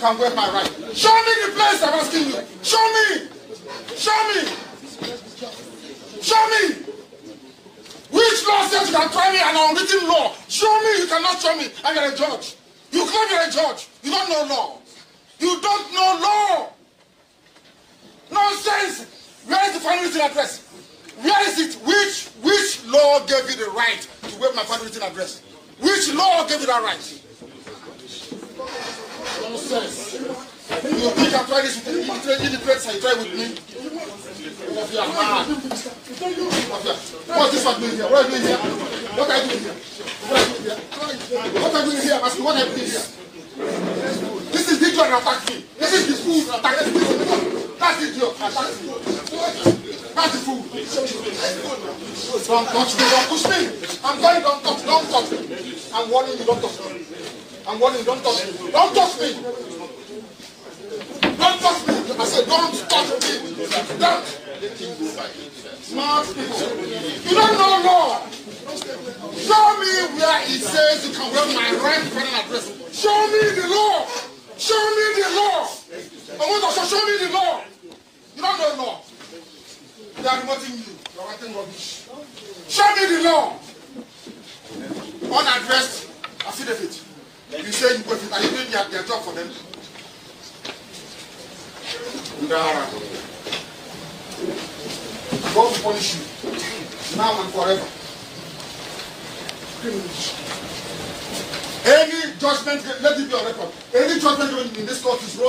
can waive my right. Show me the place I'm asking you. Show me. Show me. Show me. Which law says you can try me an unwritten law? Show me. You cannot show me. And you're a judge. You claim you're a judge. You don't know law. You don't know law. Nonsense. Where is the final written address? Where is it? Which law gave you the right to waive my final written address? Which law gave you that right? Nonsense. You think I'm trying this with the illiterates and you try with me? You are mad. What's this one doing here? What are you doing here? What are you doing here? What are you doing here? What are you doing here? I'm asking, what are you doing here? This is the idiot that attacked me. This is the fool that attacked me. That's the idiot that attacked me. That's the fool. Don't touch me, don't push me. I'm going, don't touch me. I'm warning you, don't touch me. I'm warning you, don't touch me. Don't touch me. Don't touch me. I said, don't touch me. Don't. Smart people. You don't know law. Show me where it says you can waive my right to final address. Show me the law. Show me the law. I want to show me the law. You don't know law. They are remoting you. You are writing rubbish. Show me the law. Unaddressed affidavit. You say you waive it. Are you doing their job for them? God will punish you now and forever. Any judgment, let it be on record. Any judgment in this court is wrong.